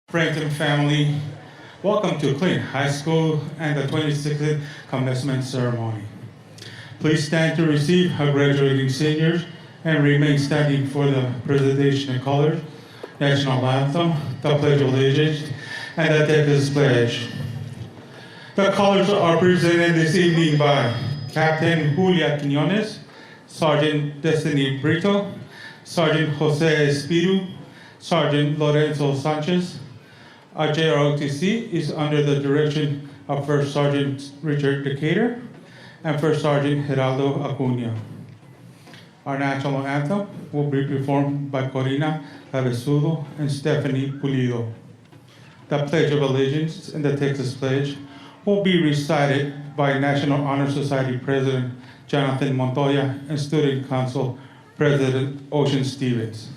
Friends and family, welcome to Clint High School and the 26th commencement ceremony. Please stand to receive our graduating seniors and remain standing for the presentation of colors, national anthem, the Pledge of Allegiance, and the Texas Pledge. The colors are presented this evening by Captain Julia Quinones, Sergeant Destiny Brito, Sergeant Jose Espiru, Sergeant Lorenzo Sanchez. Our JROTC is under the direction of First Sergeant Richard Decatur and First Sergeant Geraldo Acuna. Our national anthem will be performed by Corina Cabezudo and Stephanie Pulido. The Pledge of Allegiance and the Texas Pledge will be recited by National Honor Society President Jonathan Montoya and Student Council President Ocean Stevens.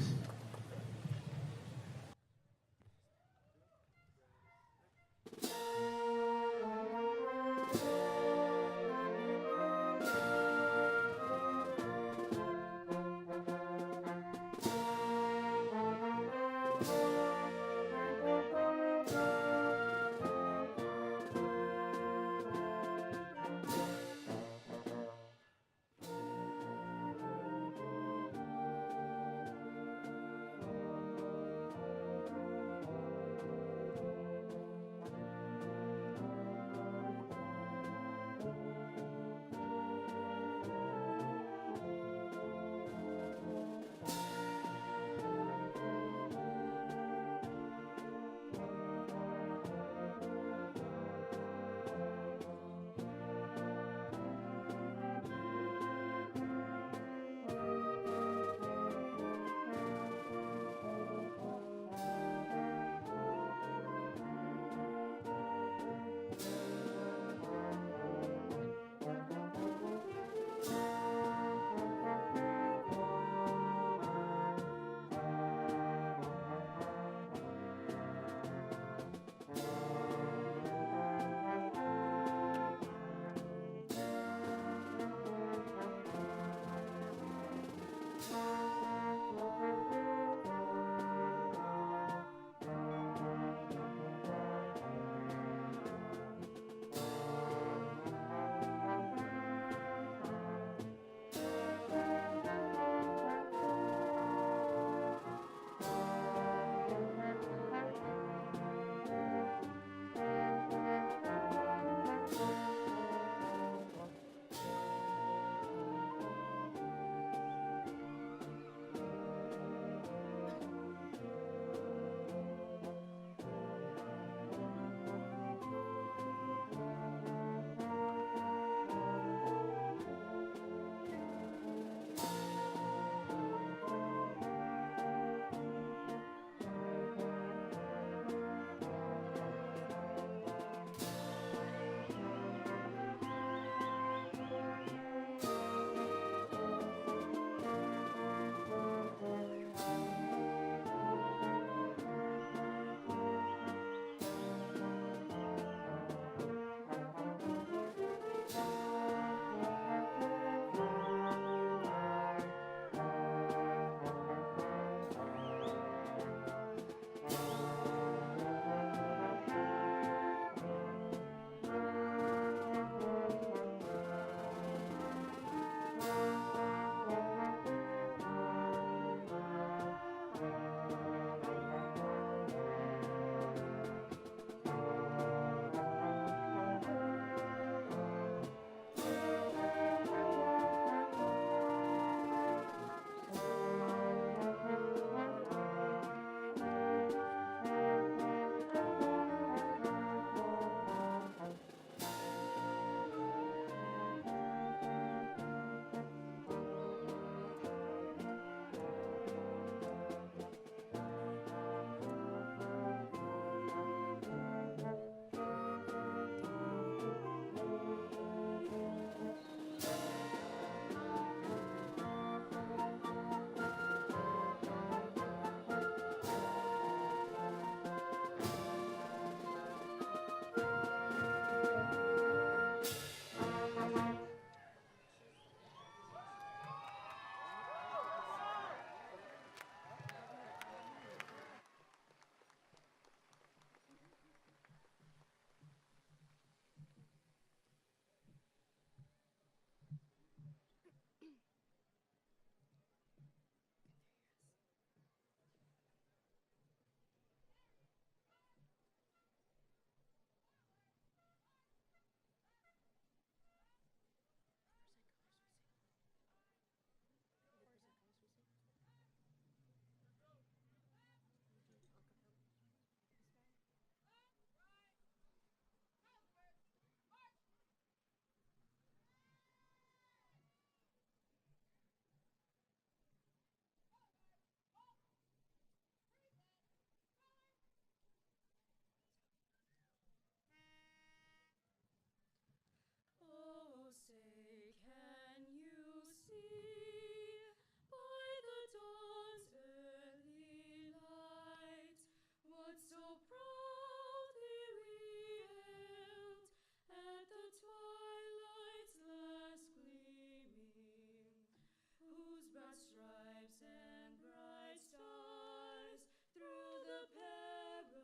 and bright stars through the perilous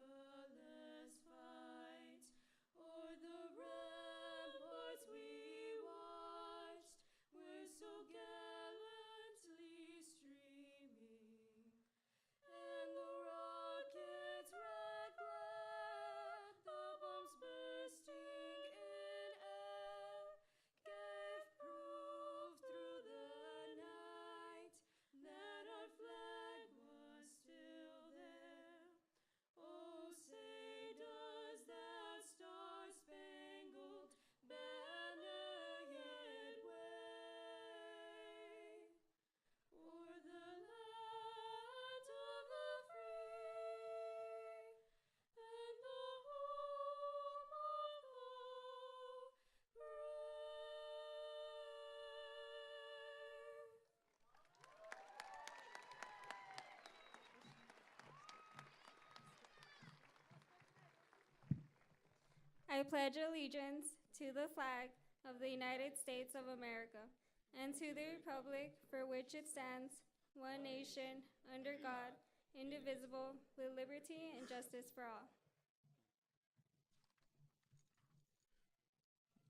fight. O'er the ramparts we watched were so gallantly streaming, and the rockets red glare, the bombs bursting in air, gave proof through the night that our flag was still there. Oh, say does that star-spangled banner yet wave o'er the land of the free and the home of the brave? I pledge allegiance to the flag of the United States of America and to the republic for which it stands, one nation, under God, indivisible, with liberty and justice for all.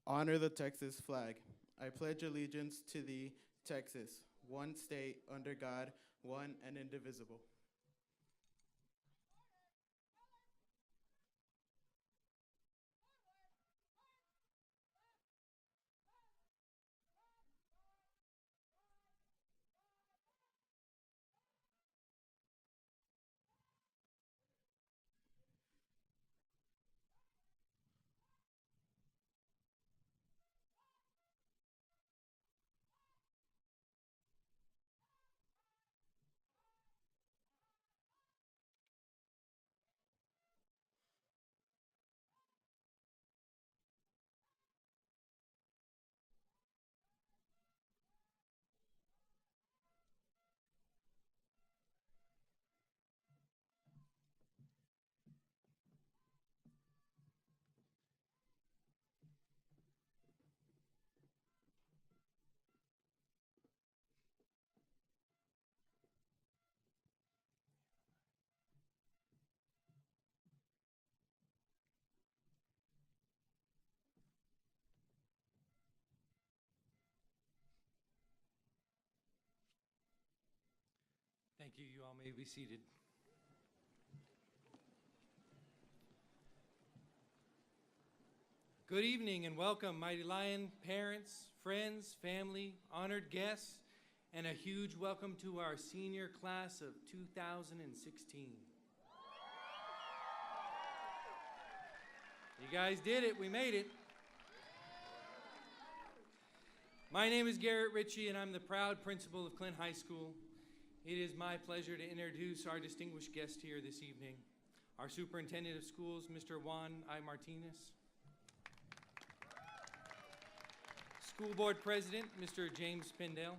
Honor the Texas flag. I pledge allegiance to the Texas, one state under God, one and indivisible. Thank you. You all may be seated. Good evening and welcome, Mighty Lion parents, friends, family, honored guests, and a huge welcome to our senior class of 2016. You guys did it. We made it. My name is Garrett Ritchie, and I'm the proud principal of Clint High School. It is my pleasure to introduce our distinguished guest here this evening, our Superintendent of Schools, Mr. Juan I. Martinez. School Board President, Mr. James Spindale.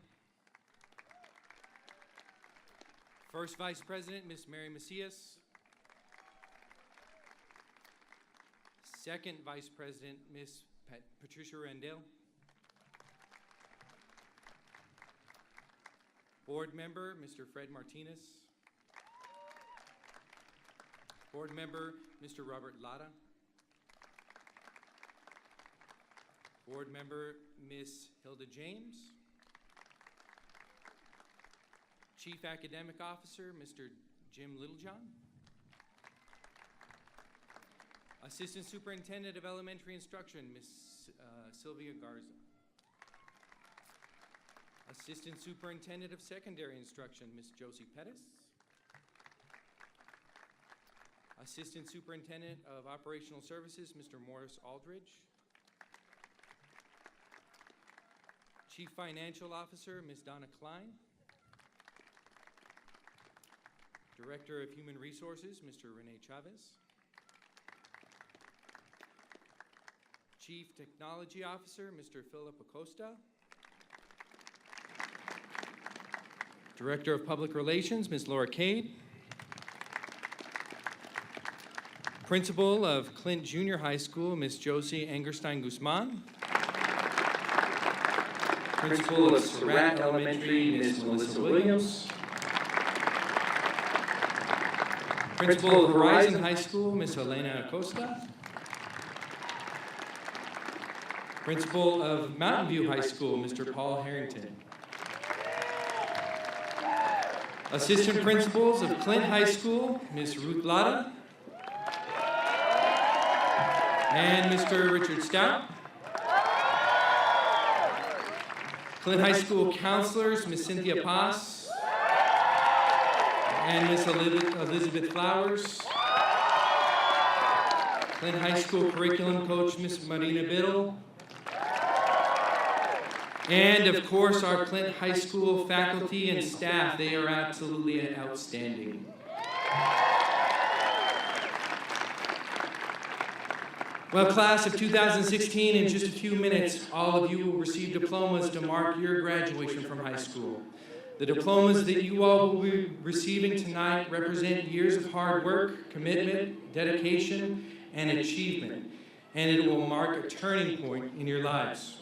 First Vice President, Ms. Mary Macias. Second Vice President, Ms. Patricia Randell. Board Member, Mr. Fred Martinez. Board Member, Mr. Robert Lara. Board Member, Ms. Hilda James. Chief Academic Officer, Mr. Jim Littlejohn. Assistant Superintendent of Elementary Instruction, Ms. Sylvia Garza. Assistant Superintendent of Secondary Instruction, Ms. Josie Pettis. Assistant Superintendent of Operational Services, Mr. Morris Aldridge. Chief Financial Officer, Ms. Donna Klein. Director of Human Resources, Mr. Rene Chavez. Chief Technology Officer, Mr. Philip Acosta. Director of Public Relations, Ms. Laura Cade. Principal of Clint Junior High School, Ms. Josie Angerstein Guzman. Principal of Surratt Elementary, Ms. Melissa Williams. Principal of Horizon High School, Ms. Elena Acosta. Principal of Mountain View High School, Mr. Paul Harrington. Assistant Principals of Clint High School, Ms. Ruth Lara. And Mr. Richard Stout. Clint High School counselors, Ms. Cynthia Paz and Ms. Elizabeth Flowers. Clint High School curriculum coach, Ms. Marina Biddle. And of course, our Clint High School faculty and staff, they are absolutely outstanding. Well, class of 2016, in just a few minutes, all of you will receive diplomas to mark your graduation from high school. The diplomas that you all will be receiving tonight represent years of hard work, commitment, dedication, and achievement, and it will mark a turning point in your lives.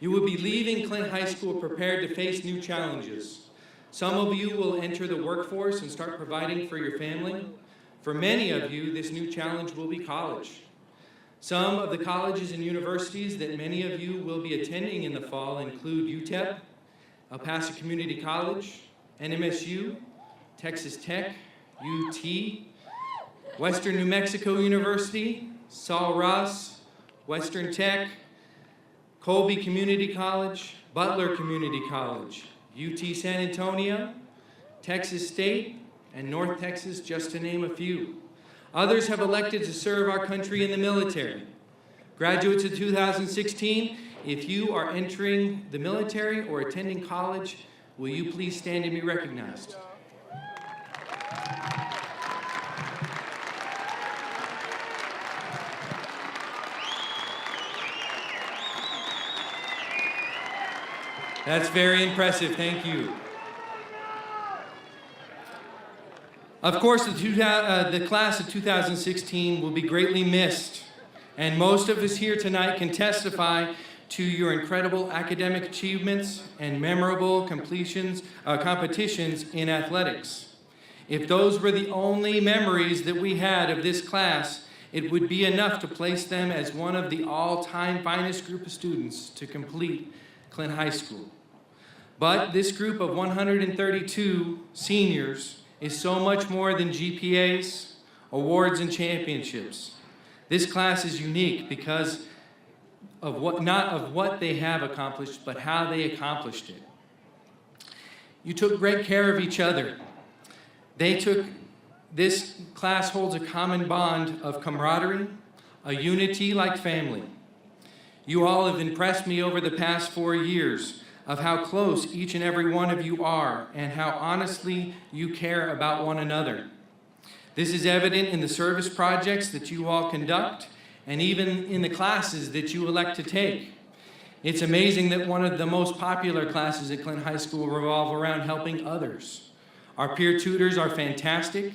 You will be leaving Clint High School prepared to face new challenges. Some of you will enter the workforce and start providing for your family. For many of you, this new challenge will be college. Some of the colleges and universities that many of you will be attending in the fall include UTEP, El Paso Community College, NMSU, Texas Tech, UT, Western New Mexico University, Sul Ross, Western Tech, Colby Community College, Butler Community College, UT San Antonio, Texas State, and North Texas, just to name a few. Others have elected to serve our country in the military. Graduates of 2016, if you are entering the military or attending college, will you please stand and be recognized? That's very impressive, thank you. Of course, the class of 2016 will be greatly missed, and most of us here tonight can testify to your incredible academic achievements and memorable competitions in athletics. If those were the only memories that we had of this class, it would be enough to place them as one of the all-time finest group of students to complete Clint High School. But this group of 132 seniors is so much more than GPAs, awards, and championships. This class is unique because of not of what they have accomplished, but how they accomplished it. You took great care of each other. This class holds a common bond of camaraderie, a unity like family. You all have impressed me over the past 4 years of how close each and every one of you are and how honestly you care about one another. This is evident in the service projects that you all conduct and even in the classes that you elect to take. It's amazing that one of the most popular classes at Clint High School revolve around helping others. Our peer tutors are fantastic,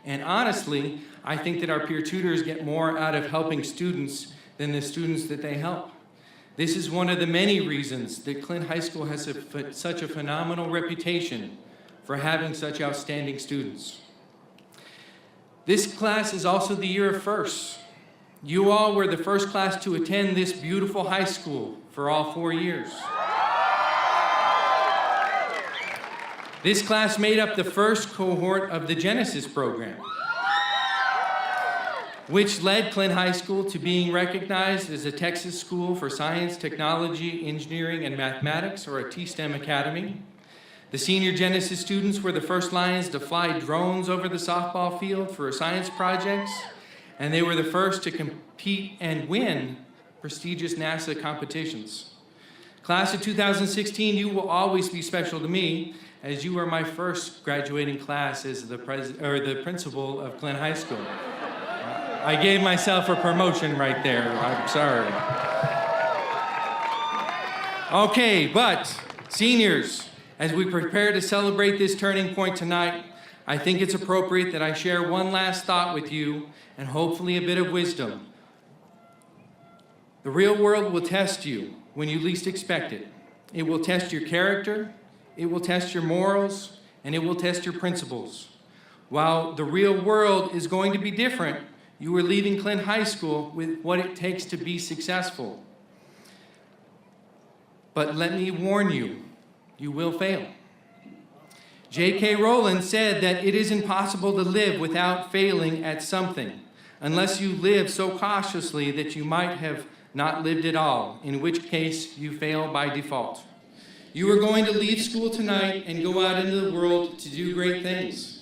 and honestly, I think that our peer tutors get more out of helping students than the students that they help. This is one of the many reasons that Clint High School has such a phenomenal reputation for having such outstanding students. This class is also the year of firsts. You all were the first class to attend this beautiful high school for all 4 years. This class made up the first cohort of the Genesis program, which led Clint High School to being recognized as a Texas School for Science, Technology, Engineering, and Mathematics, or a T-STEM Academy. The senior Genesis students were the first Lions to fly drones over the softball field for science projects, and they were the first to compete and win prestigious NASA competitions. Class of 2016, you will always be special to me, as you are my first graduating class as the principal of Clint High School. I gave myself a promotion right there. I'm sorry. Okay, but seniors, as we prepare to celebrate this turning point tonight, I think it's appropriate that I share one last thought with you and hopefully a bit of wisdom. The real world will test you when you least expect it. It will test your character, it will test your morals, and it will test your principles. While the real world is going to be different, you are leaving Clint High School with what it takes to be successful. But let me warn you, you will fail. J.K. Rowling said that it is impossible to live without failing at something, unless you live so cautiously that you might have not lived at all, in which case you fail by default. You are going to leave school tonight and go out into the world to do great things.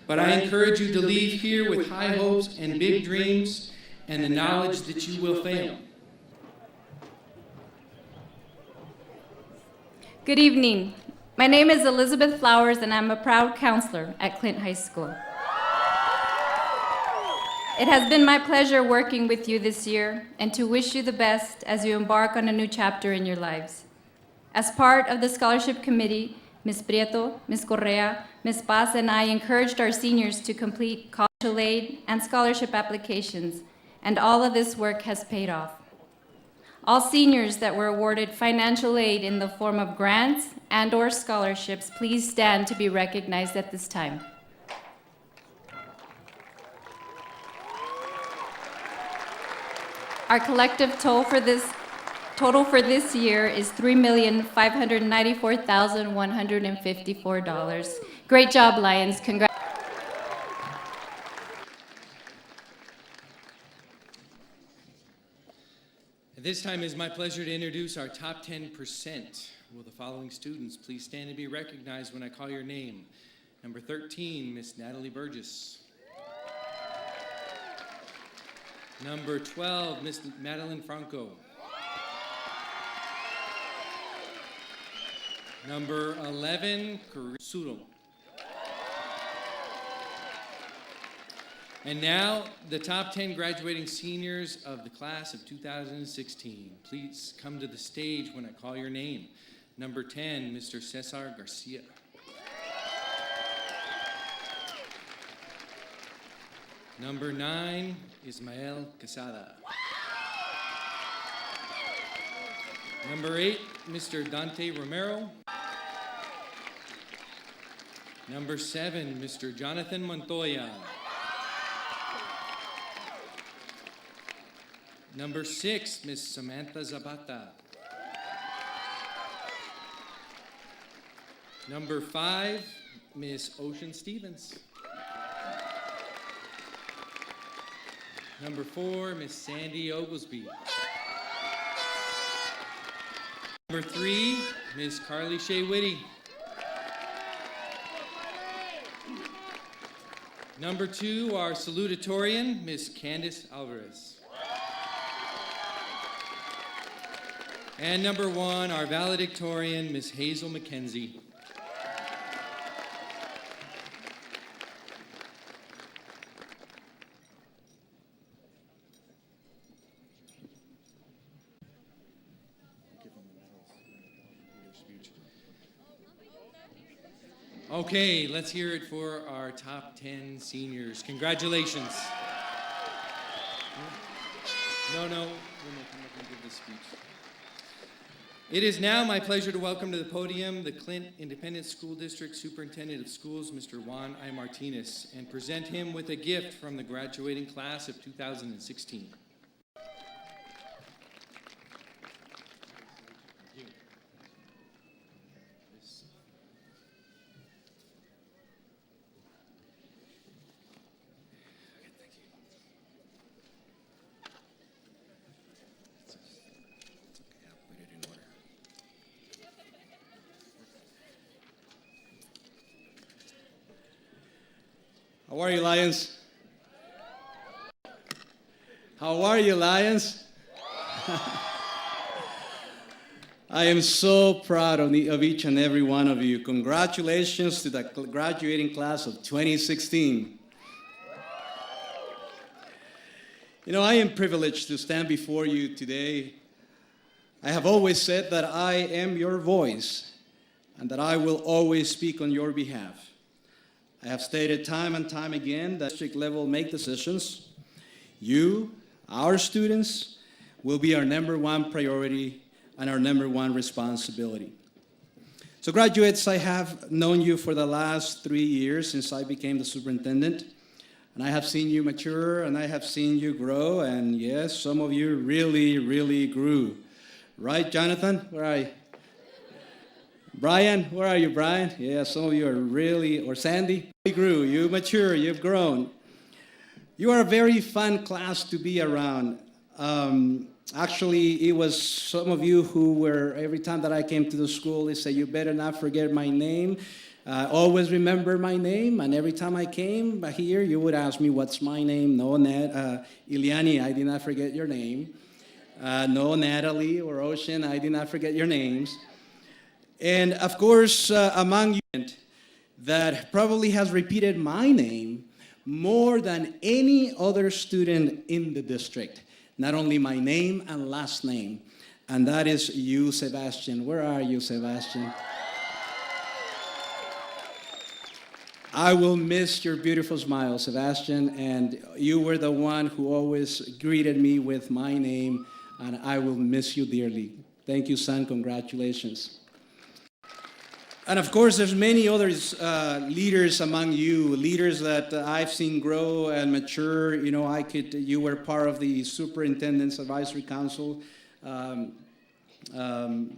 But I encourage you to leave here with high hopes and big dreams and the knowledge that you will fail. Good evening. My name is Elizabeth Flowers, and I'm a proud counselor at Clint High School. It has been my pleasure working with you this year and to wish you the best as you embark on a new chapter in your lives. As part of the scholarship committee, Ms. Prieto, Ms. Correa, Ms. Paz, and I encouraged our seniors to complete college aid and scholarship applications, and all of this work has paid off. All seniors that were awarded financial aid in the form of grants and/or scholarships, please stand to be recognized at this time. Our collective total for this year is $3,594,154. Great job, Lions. Congratulations. At this time, it is my pleasure to introduce our top 10%. Will the following students please stand and be recognized when I call your name? Number 13, Miss Natalie Burgess. Number 12, Miss Madeline Franco. Number 11, Suro. And now, the top 10 graduating seniors of the class of 2016. Please come to the stage when I call your name. Number 10, Mr. Cesar Garcia. Number 9, Ismael Quesada. Number 8, Mr. Dante Romero. Number 7, Mr. Jonathan Montoya. Number 6, Miss Samantha Zapata. Number 5, Miss Ocean Stevens. Number 4, Miss Sandy Oglesby. Number 3, Miss Carly Shea Whitty. Number 2, our salutatorian, Miss Candice Alvarez. And number 1, our valedictorian, Miss Hazel McKenzie. Okay, let's hear it for our top 10 seniors. Congratulations. No, we'll come up and give this speech. It is now my pleasure to welcome to the podium the Clint Independent School District Superintendent of Schools, Mr. Juan I. Martinez, and present him with a gift from the graduating class of 2016. How are you, Lions? How are you, Lions? I am so proud of each and every one of you. Congratulations to the graduating class of 2016. You know, I am privileged to stand before you today. I have always said that I am your voice and that I will always speak on your behalf. I have stated time and time again that district level make decisions. You, our students, will be our #1 priority and our #1 responsibility. So graduates, I have known you for the last 3 years since I became the superintendent. And I have seen you mature, and I have seen you grow, and yes, some of you really, really grew. Right, Jonathan? Where are you? Brian, where are you, Brian? Yeah, some of you are really, or Sandy, you grew, you mature, you've grown. You are a very fun class to be around. Actually, it was some of you who were, every time that I came to the school, they said, you better not forget my name. Always remember my name, and every time I came here, you would ask me, what's my name? No, Iliani, I did not forget your name. No, Natalie or Ocean, I did not forget your names. And of course, among you that probably has repeated my name more than any other student in the district. Not only my name and last name, and that is you, Sebastian. Where are you, Sebastian? I will miss your beautiful smile, Sebastian, and you were the one who always greeted me with my name, and I will miss you dearly. Thank you, son. Congratulations. And of course, there's many others, leaders among you, leaders that I've seen grow and mature. You know, you were part of the Superintendent's Advisory Council.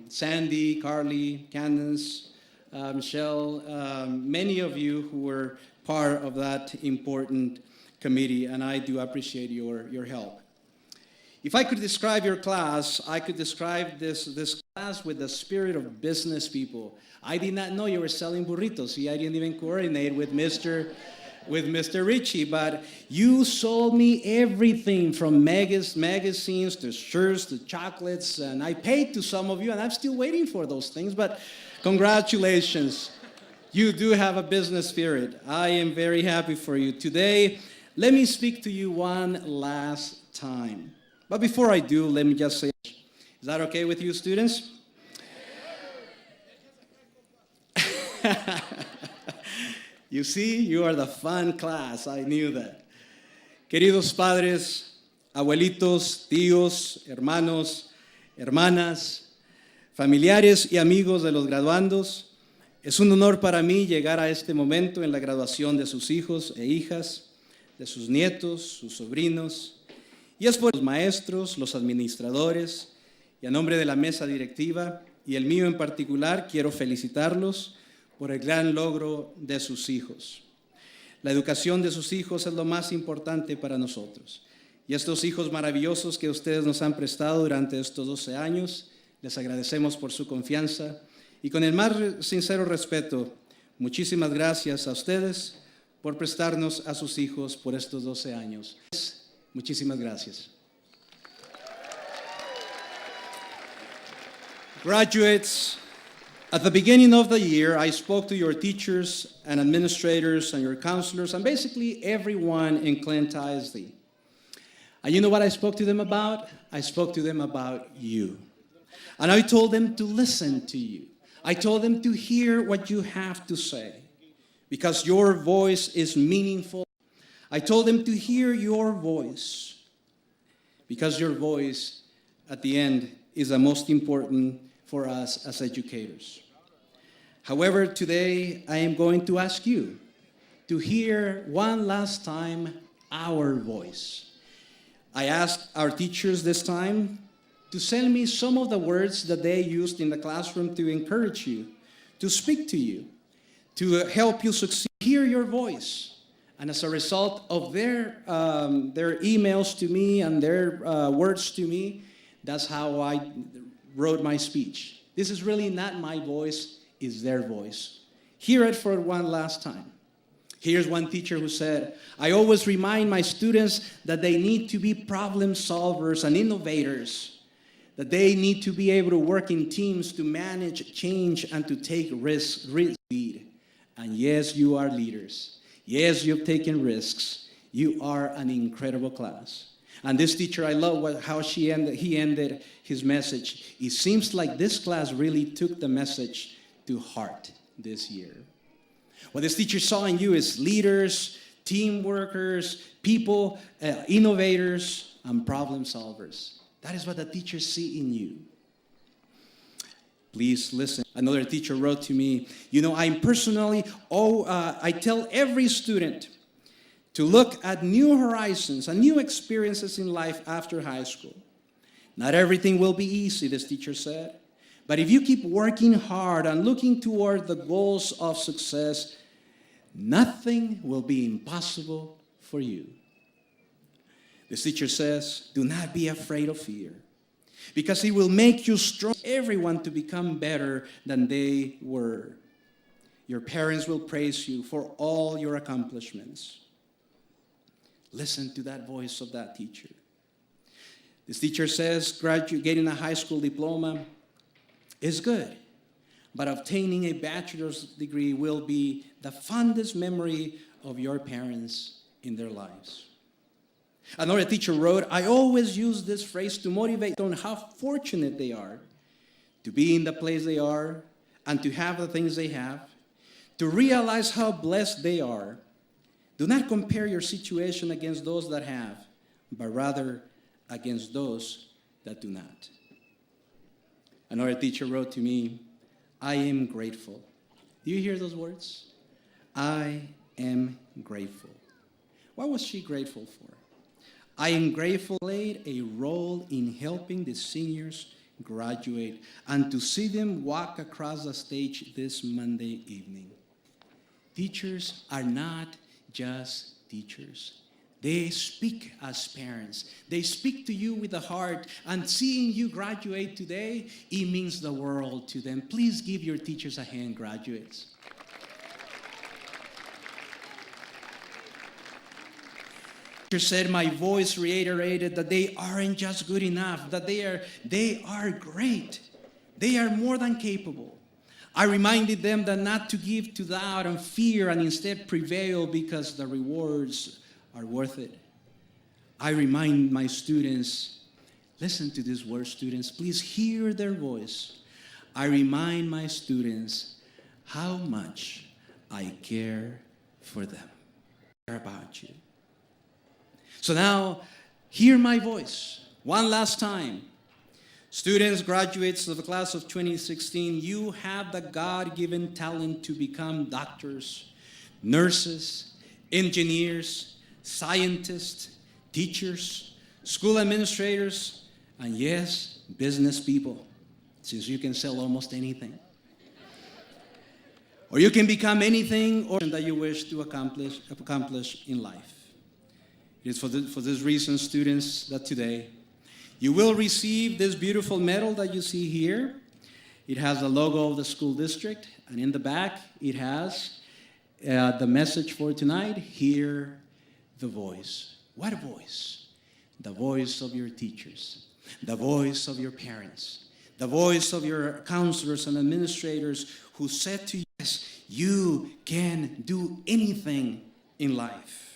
Sandy, Carly, Candace, Michelle, many of you who were part of that important committee, and I do appreciate your help. If I could describe your class, I could describe this class with the spirit of business people. I did not know you were selling burritos. See, I didn't even coordinate with Mr. Richie, but you sold me everything from magazines to shirts to chocolates, and I paid to some of you, and I'm still waiting for those things, but congratulations. You do have a business spirit. I am very happy for you. Today, let me speak to you one last time. But before I do, let me just say, is that okay with you, students? You see, you are the fun class. I knew that. Queridos padres, abuelitos, tíos, hermanos, hermanas, familiares y amigos de los graduandos, es un honor para mí llegar a este momento en la graduación de sus hijos e hijas, de sus nietos, sus sobrinos, y es por los maestros, los administradores, y a nombre de la mesa directiva, y el mío en particular, quiero felicitarlos por el gran logro de sus hijos. La educación de sus hijos es lo más importante para nosotros. Y estos hijos maravillosos que ustedes nos han prestado durante estos 12 años, les agradecemos por su confianza y con el más sincero respeto, muchísimas gracias a ustedes por prestarnos a sus hijos por estos 12 años. Muchísimas gracias. Graduates, at the beginning of the year, I spoke to your teachers and administrators and your counselors and basically everyone in Clint High School. And you know what I spoke to them about? I spoke to them about you. And I told them to listen to you. I told them to hear what you have to say because your voice is meaningful. I told them to hear your voice because your voice at the end is the most important for us as educators. However, today I am going to ask you to hear one last time our voice. I asked our teachers this time to send me some of the words that they used in the classroom to encourage you, to speak to you, to help you succeed. Hear your voice. And as a result of their emails to me and their words to me, that's how I wrote my speech. This is really not my voice, it's their voice. Hear it for one last time. Here's one teacher who said, I always remind my students that they need to be problem solvers and innovators, that they need to be able to work in teams to manage change and to take risks, lead. And yes, you are leaders. Yes, you've taken risks. You are an incredible class. And this teacher, I love how he ended his message. It seems like this class really took the message to heart this year. What this teacher saw in you is leaders, team workers, people, innovators, and problem solvers. That is what the teachers see in you. Please listen. Another teacher wrote to me, I tell every student to look at new horizons and new experiences in life after high school. Not everything will be easy, this teacher said. But if you keep working hard and looking toward the goals of success, nothing will be impossible for you. This teacher says, do not be afraid of fear, because it will make you strong, everyone to become better than they were. Your parents will praise you for all your accomplishments. Listen to that voice of that teacher. This teacher says, getting a high school diploma is good, but obtaining a bachelor's degree will be the fondest memory of your parents in their lives. Another teacher wrote, I always use this phrase to motivate on how fortunate they are to be in the place they are and to have the things they have, to realize how blessed they are. Do not compare your situation against those that have, but rather against those that do not. Another teacher wrote to me, I am grateful. Do you hear those words? I am grateful. What was she grateful for? I am grateful played a role in helping the seniors graduate and to see them walk across the stage this Monday evening. Teachers are not just teachers. They speak as parents. They speak to you with the heart, and seeing you graduate today, it means the world to them. Please give your teachers a hand, graduates. Teacher said, my voice reiterated that they aren't just good enough, that they are great. They are more than capable. I reminded them that not to give to doubt and fear and instead prevail because the rewards are worth it. I remind my students, listen to these words, students, please hear their voice. I remind my students how much I care for them. I care about you. So now, hear my voice one last time. Students, graduates of the class of 2016, you have the God-given talent to become doctors, nurses, engineers, scientists, teachers, school administrators, and yes, business people, since you can sell almost anything. Or you can become anything that you wish to accomplish in life. It is for this reason, students, that today you will receive this beautiful medal that you see here. It has the logo of the school district, and in the back it has the message for tonight, hear the voice. What voice? The voice of your teachers, the voice of your parents, the voice of your counselors and administrators who said to you, yes, you can do anything in life.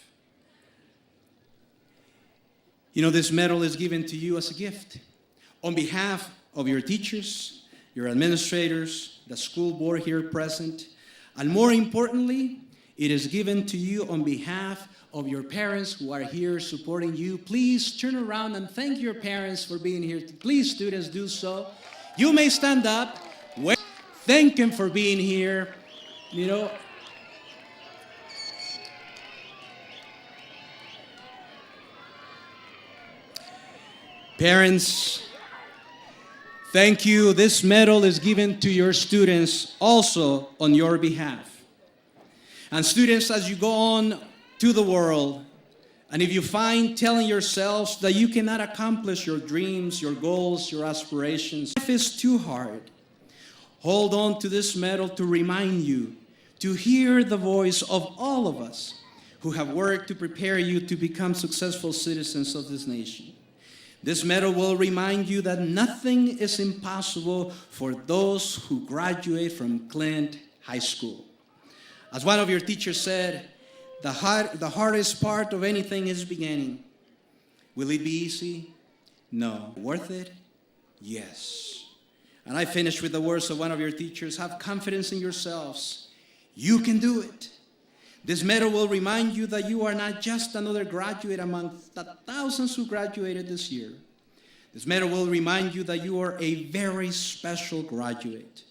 You know, this medal is given to you as a gift on behalf of your teachers, your administrators, the school board here present, and more importantly, it is given to you on behalf of your parents who are here supporting you. Please turn around and thank your parents for being here. Please, students, do so. You may stand up. Thank them for being here. You know, parents, thank you. This medal is given to your students also on your behalf. And students, as you go on to the world, and if you find telling yourselves that you cannot accomplish your dreams, your goals, your aspirations, life is too hard, hold on to this medal to remind you to hear the voice of all of us who have worked to prepare you to become successful citizens of this nation. This medal will remind you that nothing is impossible for those who graduate from Clint High School. As one of your teachers said, the hardest part of anything is beginning. Will it be easy? No. Worth it? Yes. And I finish with the words of one of your teachers, have confidence in yourselves. You can do it. This medal will remind you that you are not just another graduate among the thousands who graduated this year. This medal will remind you that you are a very special graduate,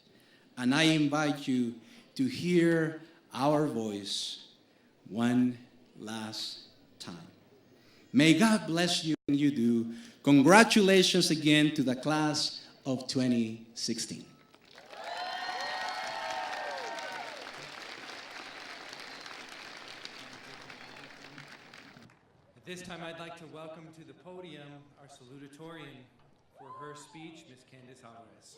and I invite you to hear our voice one last time. May God bless you and you do. Congratulations again to the class of 2016. At this time, I'd like to welcome to the podium our salutatorian for her speech, Ms. Candace Alvarez.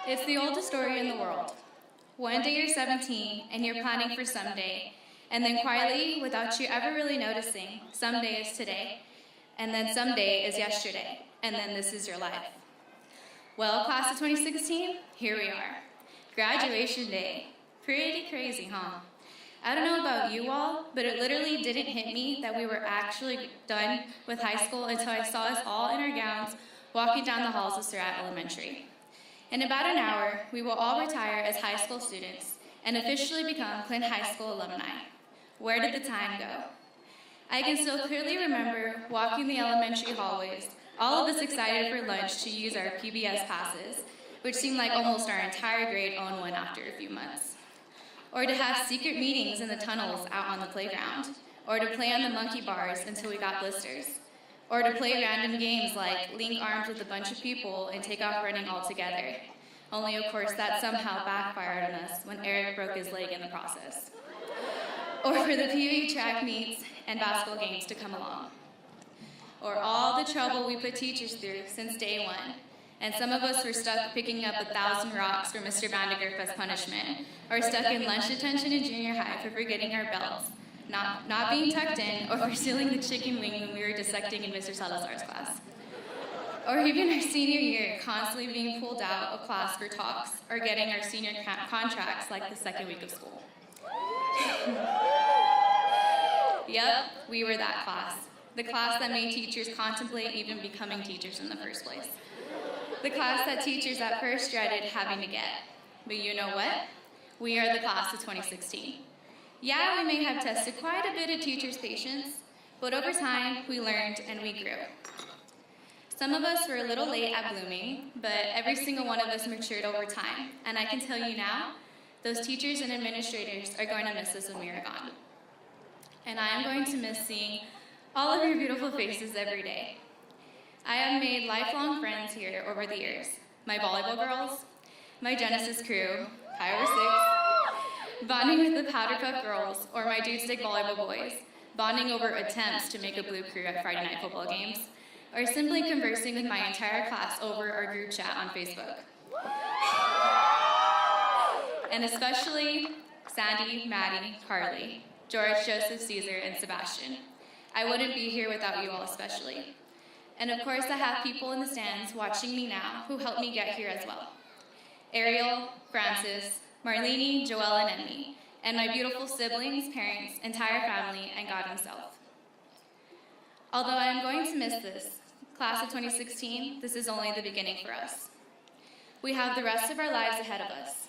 It's the oldest story in the world. One day you're 17 and you're planning for someday, and then quietly, without you ever really noticing, someday is today, and then someday is yesterday, and then this is your life. Well, class of 2016, here we are. Graduation day. Pretty crazy, huh? I don't know about you all, but it literally didn't hit me that we were actually done with high school until I saw us all in our gowns walking down the halls of Surratt Elementary. In about an hour, we will all retire as high school students and officially become Clint High School alumni. Where did the time go? I can still clearly remember walking the elementary hallways, all of us excited for lunch to use our PBS passes, which seemed like almost our entire grade owned one after a few months. Or to have secret meetings in the tunnels out on the playground, or to play on the monkey bars until we got blisters, or to play random games like link arms with a bunch of people and take off running all together. Only, of course, that somehow backfired on us when Eric broke his leg in the process. Or for the PE track meets and basketball games to come along. Or all the trouble we put teachers through since day one. And some of us were stuck picking up 1,000 rocks for Mr. Vandegerf as punishment, or stuck in lunch detention in junior high for forgetting our belts, not being tucked in, or for stealing the chicken wing when we were dissecting in Mr. Salazar's class. Or even our senior year, constantly being pulled out of class for talks, or getting our senior contracts like the second week of school. Yep, we were that class. The class that made teachers contemplate even becoming teachers in the first place. The class that teachers at first dreaded having to get. But you know what? We are the class of 2016. Yeah, we may have tested quite a bit of teachers' patience, but over time, we learned and we grew. Some of us were a little late at blooming, but every single one of us matured over time. And I can tell you now, those teachers and administrators are going to miss us when we are gone. And I am going to miss seeing all of your beautiful faces every day. I have made lifelong friends here over the years. My volleyball girls, my Genesis crew, Power 6, bonding with the Powder Puff girls, or my Dude Stick volleyball boys, bonding over attempts to make a blue crew at Friday night football games, or simply conversing with my entire class over our group chat on Facebook. And especially Sandy, Maddie, Carly, George, Joseph, Caesar, and Sebastian. I wouldn't be here without you all especially. And of course, I have people in the stands watching me now who helped me get here as well. Ariel, Francis, Marlene, Joelle, and Emmy, and my beautiful siblings, parents, entire family, and God himself. Although I am going to miss this, class of 2016, this is only the beginning for us. We have the rest of our lives ahead of us.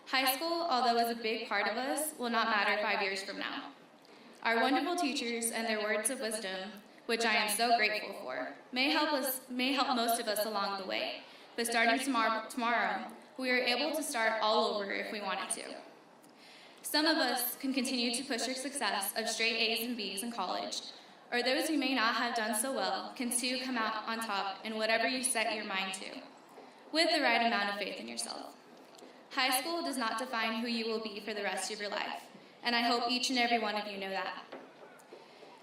High school, although is a big part of us, will not matter 5 years from now. Our wonderful teachers and their words of wisdom, which I am so grateful for, may help most of us along the way. But starting tomorrow, we are able to start all over if we wanted to. Some of us can continue to push our success of straight A's and B's in college, or those who may not have done so well can too come out on top in whatever you set your mind to, with the right amount of faith in yourself. High school does not define who you will be for the rest of your life, and I hope each and every one of you know that.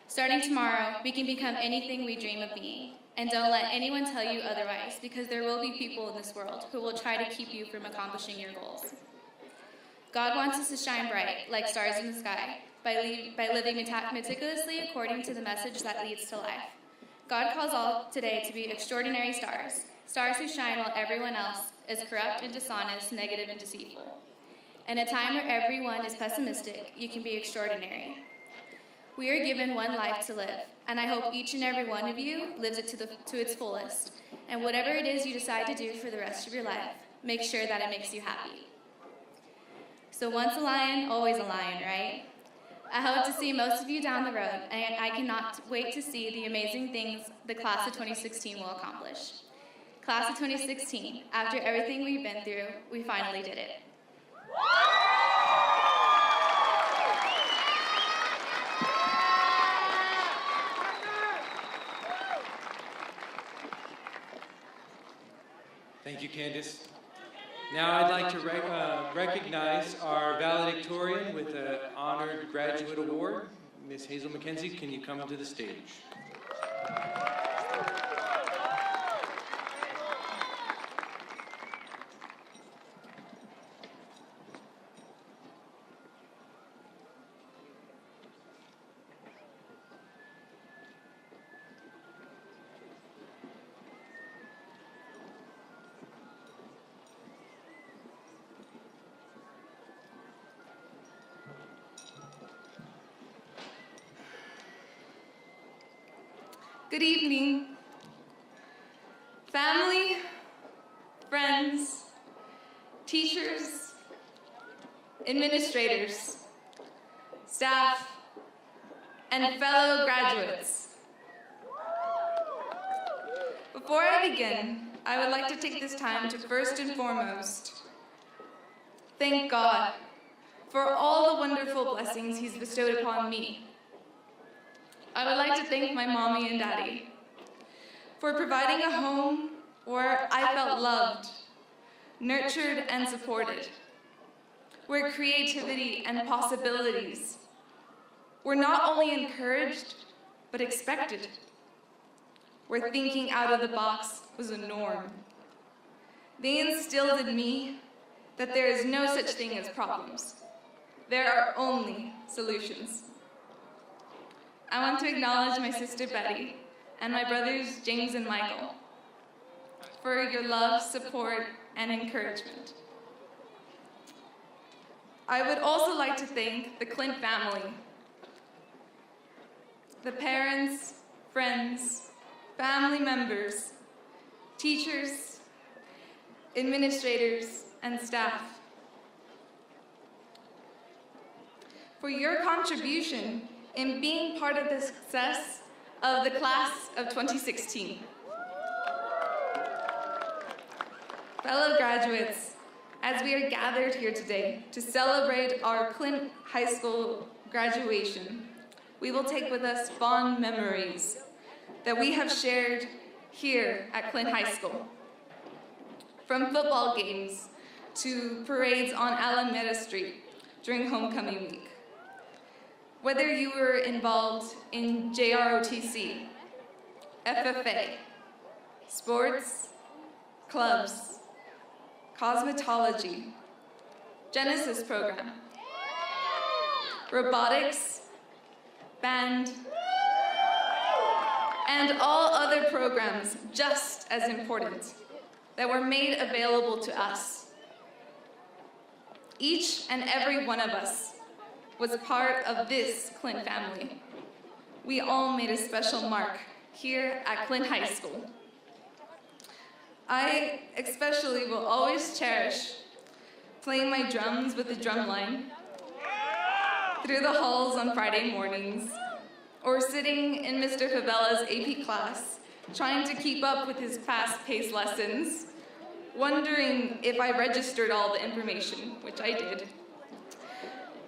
Starting tomorrow, we can become anything we dream of being, and don't let anyone tell you otherwise, because there will be people in this world who will try to keep you from accomplishing your goals. God wants us to shine bright, like stars in the sky, by living meticulously according to the message that leads to life. God calls all today to be extraordinary stars, stars who shine while everyone else is corrupt and dishonest, negative and deceitful. In a time where everyone is pessimistic, you can be extraordinary. We are given one life to live, and I hope each and every one of you lives it to its fullest. And whatever it is you decide to do for the rest of your life, make sure that it makes you happy. So once a lion, always a lion, right? I hope to see most of you down the road, and I cannot wait to see the amazing things the class of 2016 will accomplish. Class of 2016, after everything we've been through, we finally did it. Thank you, Candace. Now I'd like to recognize our valedictorian with an honored graduate award. Ms. Hazel McKenzie, can you come to the stage? Good evening, family, friends, teachers, administrators, staff, and fellow graduates. Before I begin, I would like to take this time to first and foremost thank God for all the wonderful blessings He's bestowed upon me. I would like to thank my mommy and daddy for providing a home where I felt loved, nurtured, and supported, where creativity and possibilities were not only encouraged, but expected, where thinking out of the box was a norm. They instilled in me that there is no such thing as problems. There are only solutions. I want to acknowledge my sister Betty and my brothers James and Michael for your love, support, and encouragement. I would also like to thank the Clint family, the parents, friends, family members, teachers, administrators, and staff for your contribution in being part of the success of the class of 2016. Fellow graduates, as we are gathered here today to celebrate our Clint High School graduation, we will take with us fond memories that we have shared here at Clint High School. From football games to parades on Alameda Street during homecoming week. Whether you were involved in JROTC, FFA, sports, clubs, cosmetology, Genesis program, robotics, band, and all other programs just as important that were made available to us. Each and every one of us was part of this Clint family. We all made a special mark here at Clint High School. I especially will always cherish playing my drums with the drum line through the halls on Friday mornings, or sitting in Mr. Favella's AP class, trying to keep up with his fast-paced lessons, wondering if I registered all the information, which I did.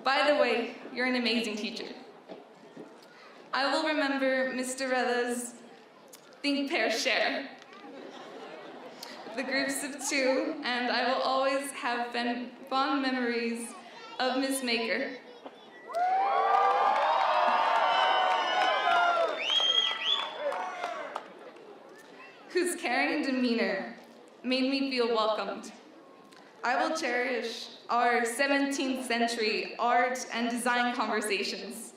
By the way, you're an amazing teacher. I will remember Mr. Reda's Think, Pair, Share, the groups of two, and I will always have fond memories of Miss Maker. Whose caring demeanor made me feel welcomed. I will cherish our 17th century art and design conversations.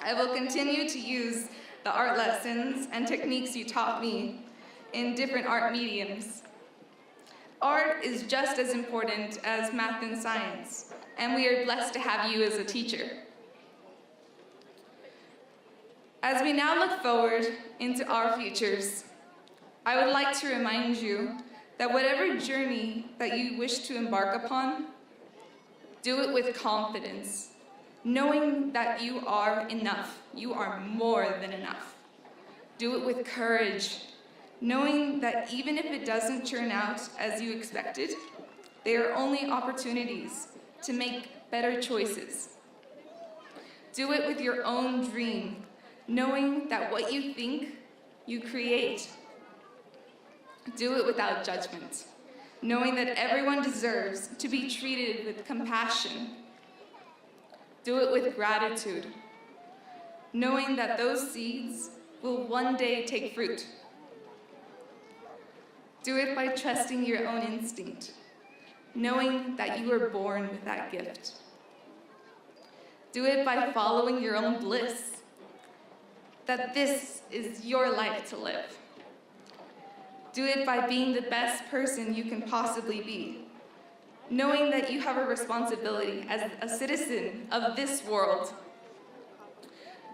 I will continue to use the art lessons and techniques you taught me in different art mediums. art is just as important as math and science, and we are blessed to have you as a teacher. As we now look forward into our futures, I would like to remind you that whatever journey that you wish to embark upon, do it with confidence, knowing that you are enough. You are more than enough. Do it with courage, knowing that even if it doesn't turn out as you expected, they are only opportunities to make better choices. Do it with your own dream, knowing that what you think, you create. Do it without judgment, knowing that everyone deserves to be treated with compassion. Do it with gratitude, knowing that those seeds will one day take fruit. Do it by trusting your own instinct, knowing that you were born with that gift. Do it by following your own bliss, that this is your life to live. Do it by being the best person you can possibly be, knowing that you have a responsibility as a citizen of this world.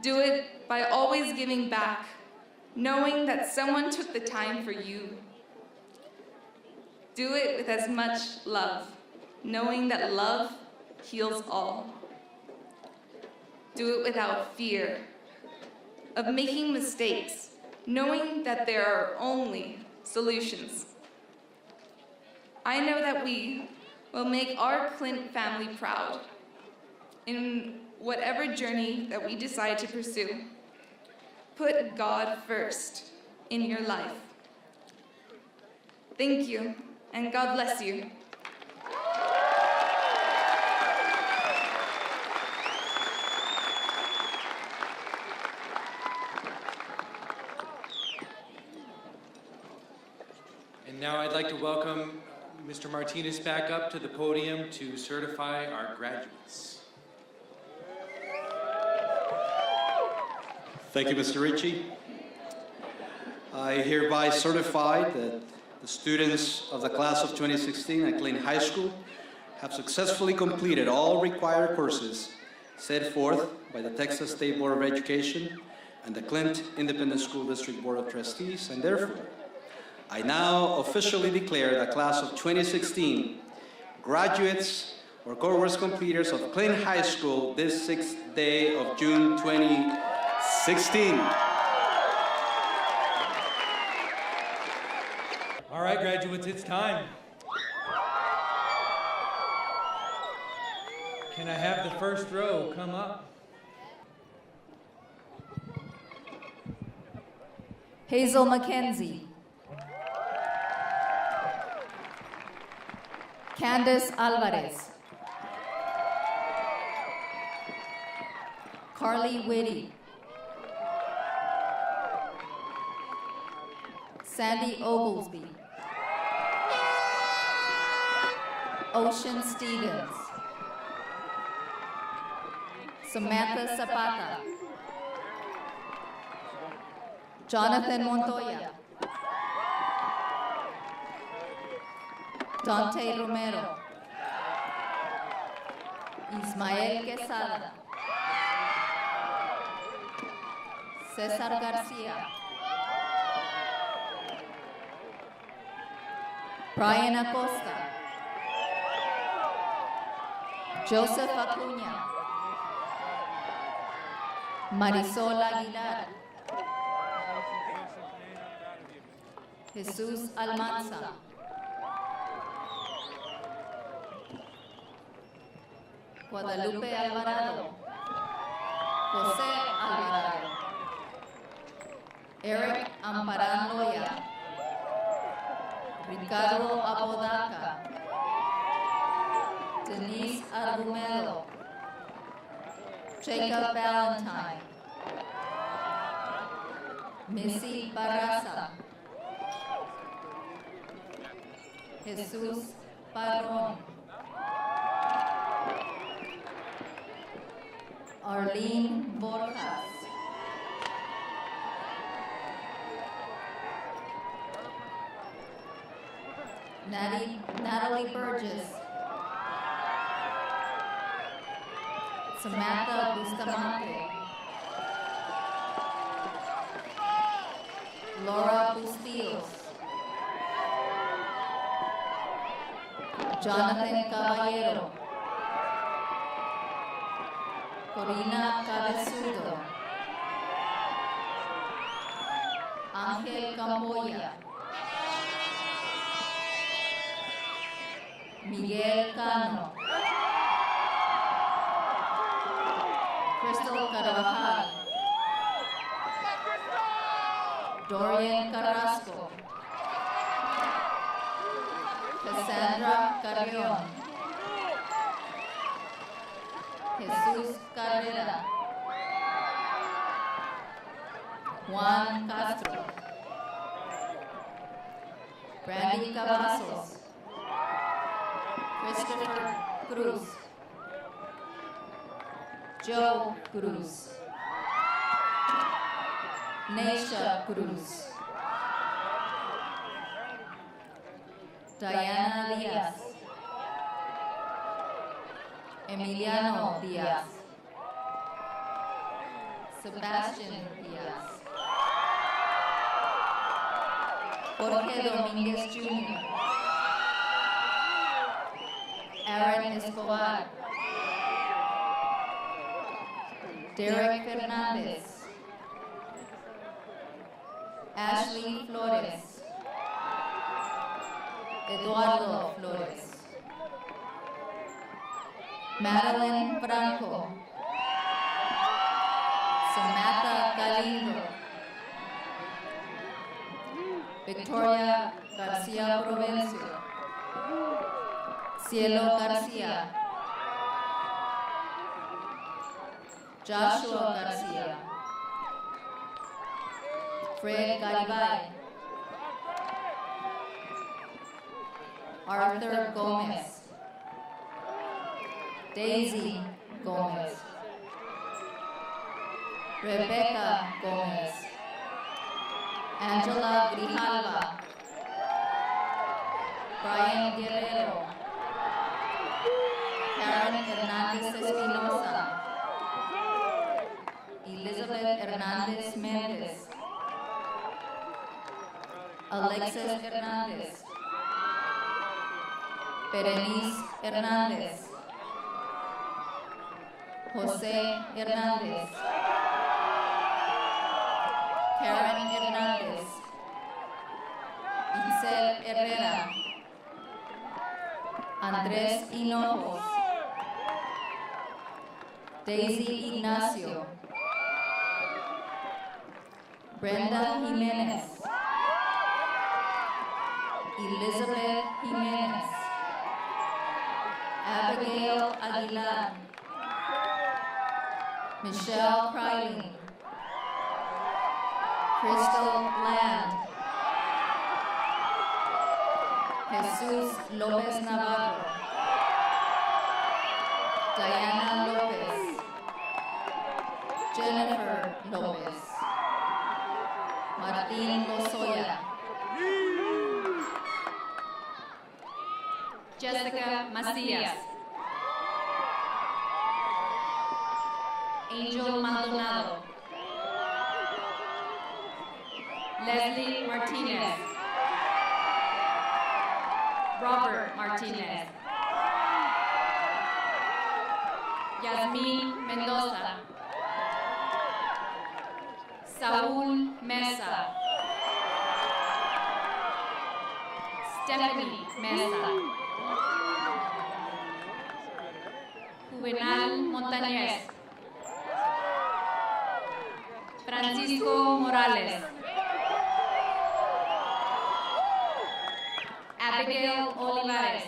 Do it by always giving back, knowing that someone took the time for you. Do it with as much love, knowing that love heals all. Do it without fear of making mistakes, knowing that there are only solutions. I know that we will make our Clint family proud in whatever journey that we decide to pursue. Put God first in your life. Thank you, and God bless you. And now I'd like to welcome Mr. Martinez back up to the podium to certify our graduates. Thank you, Mr. Ritchie. I hereby certify that the students of the class of 2016 at Clint High School have successfully completed all required courses set forth by the Texas State Board of Education and the Clint Independent School District Board of Trustees, and therefore, I now officially declare the class of 2016 graduates or course completers of Clint High School this 6th day of June 2016. All right, graduates, it's time. Can I have the first row come up? Hazel Mackenzie. Candace Alvarez. Carly Whitty. Sandy Oglesby. Ocean Stevens. Samantha Zapata. Jonathan Montoya. Dante Romero. Ismael Quesada. Cesar Garcia. Brian Acosta. Joseph Acuña. Marisol Aguilar. Jesus Almanza. Guadalupe Alvarado. José Alvarado. Eric Amparan Loya. Ricardo Apodaca. Denise Argumedo. Jacob Valentine. Missy Barraza. Jesus Barron. Arlene Borjas. Natalie Burgess. Samantha Bustamante. Laura Bustillos. Jonathan Caballero. Corina Cabezudo. Ángel Camboya. Miguel Cano. Crystal Carvajal. Dorian Carrasco. Cassandra Carrion. Jesus Carrera. Juan Castro. Brandy Cavazos. Christopher Cruz. Joe Cruz. Neisha Cruz. Diana Diaz. Emiliano Diaz. Sebastian Diaz. Jorge Dominguez Jr. Aaron Escobar. Derek Fernandez. Ashley Flores. Eduardo Flores. Madeline Franco. Samantha Galindo. Victoria Garcia Provencio. Cielo Garcia. Joshua Garcia. Fred Garibay. Arthur Gomez. Daisy Gomez. Rebecca Gomez. Angela Grijalva. Brian Guerrero. Karen Hernandez Espinosa. Elizabeth Hernandez Mendez. Alexis Hernandez. Berenice Hernandez. Jose Hernandez. Karen Hernandez. Itzel Herrera. Andrés Hinojos. Daisy Ignacio. Brenda Jimenez. Elizabeth Jimenez. Abigail Aguilar. Michelle Kryling. Crystal Land. Jesus Lopez Navarro. Diana Lopez. Jennifer Lopez. Martín Lozoya. Jessica Macias. Angel Maldonado. Leslie Martinez. Robert Martinez. Yasmin Mendoza. Saúl Mesa. Stephanie Mesa. Juvenal Montañez. Francisco Morales. Abigail Olivares.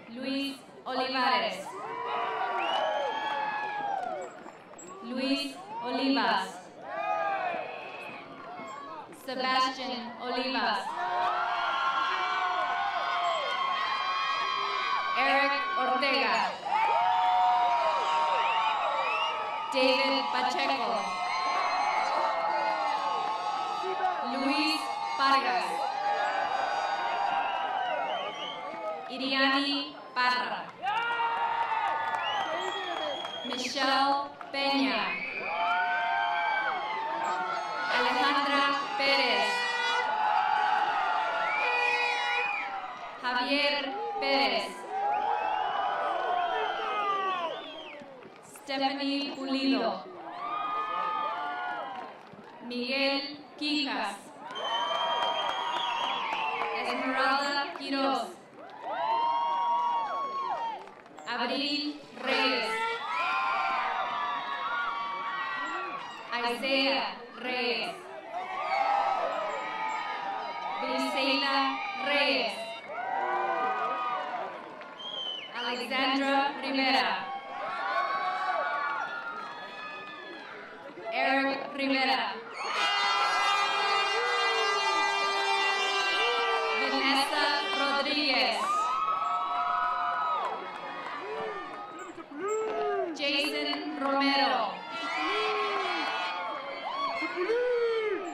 Luis Olivares. Luis Olivas. Sebastian Olivas. Eric Ortega. David Pacheco. Luis Vargas. Iriani Parra. Michelle Peña. Alejandra Pérez. Javier Pérez. Stephanie Pulido. Miguel Quijas. Esmeralda Quiroz. Abril Reyes. Isaiah Reyes. Briseila Reyes. Alexandra Rivera. Eric Rivera. Vanessa Rodriguez. Jason Romero.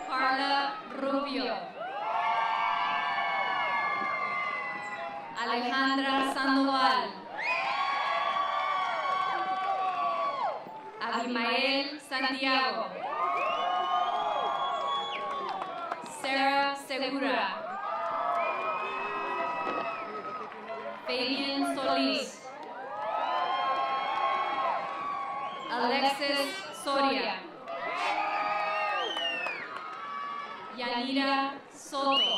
Carla Rubio. Alejandra Sandoval. Abimael Santiago. Sarah Segura. Fabian Solis. Alexis Soria. Yanira Soto.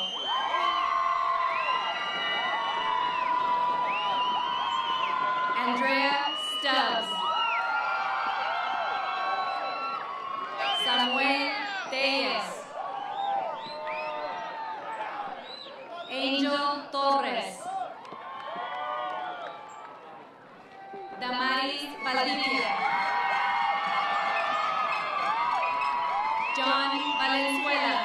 Andrea Stubbs. Samuel Tellez. Angel Torres. Damaris Valdivia. John Valenzuela.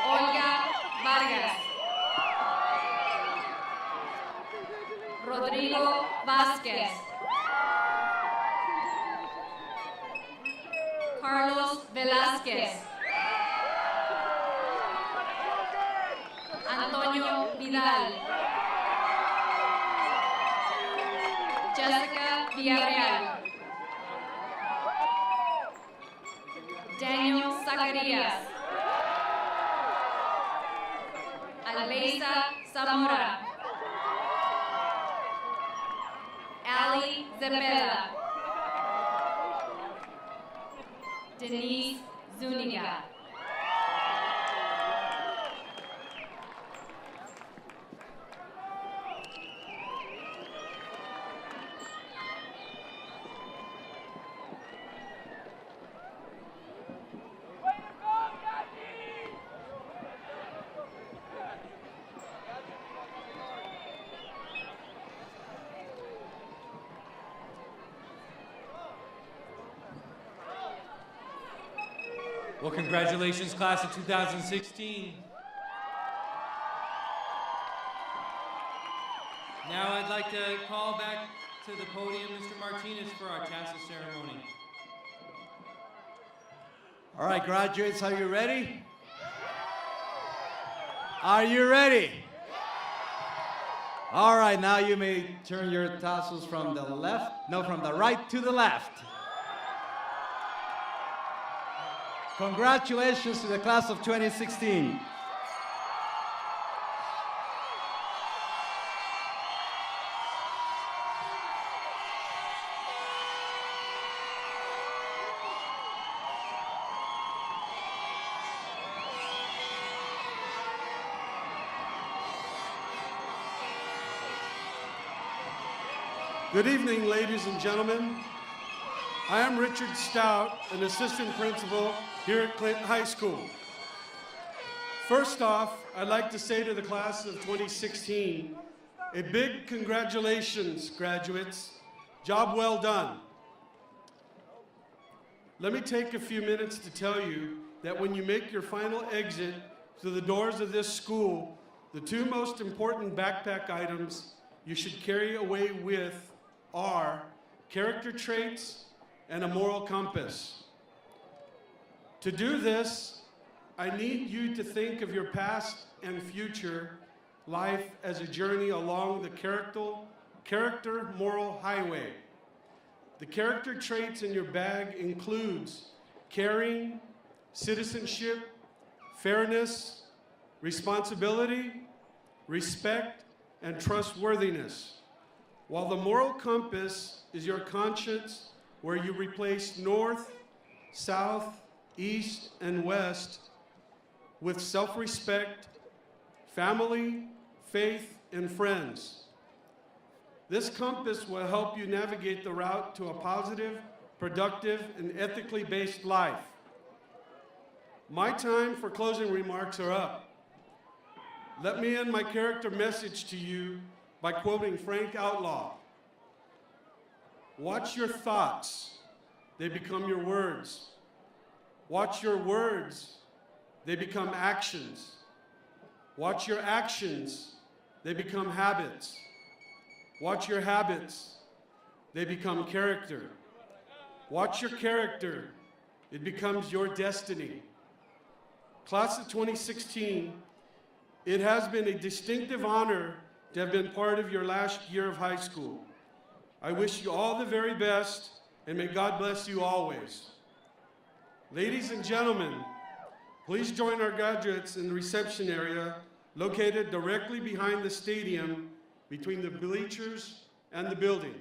Olga Vargas. Rodrigo Vázquez. Carlos Velázquez. Antonio Vidal. Jessica Villarreal. Daniel Zacarías. Albeisa Zamora. Ali Zepeda. Denise Zuniga. Well, congratulations, class of 2016. Now I'd like to call back to the podium Mr. Martinez for our tassel ceremony. All right, graduates, are you ready? Are you ready? All right, now you may turn your tassels from the right to the left. Congratulations to the class of 2016. Good evening, ladies and gentlemen. I am Richard Stout, an assistant principal here at Clint High School. First off, I'd like to say to the class of 2016, a big congratulations, graduates. Job well done. Let me take a few minutes to tell you that when you make your final exit through the doors of this school, the two most important backpack items you should carry away with are character traits and a moral compass. To do this, I need you to think of your past and future life as a journey along the character moral highway. The character traits in your bag includes caring, citizenship, fairness, responsibility, respect, and trustworthiness. While the moral compass is your conscience, where you replace north, south, east, and west with self-respect, family, faith, and friends. This compass will help you navigate the route to a positive, productive, and ethically based life. My time for closing remarks are up. Let me end my character message to you by quoting Frank Outlaw. Watch your thoughts, they become your words. Watch your words, they become actions. Watch your actions, they become habits. Watch your habits, they become character. Watch your character, it becomes your destiny. Class of 2016, it has been a distinctive honor to have been part of your last year of high school. I wish you all the very best, and may God bless you always. Ladies and gentlemen, please join our graduates in the reception area located directly behind the stadium between the bleachers and the building.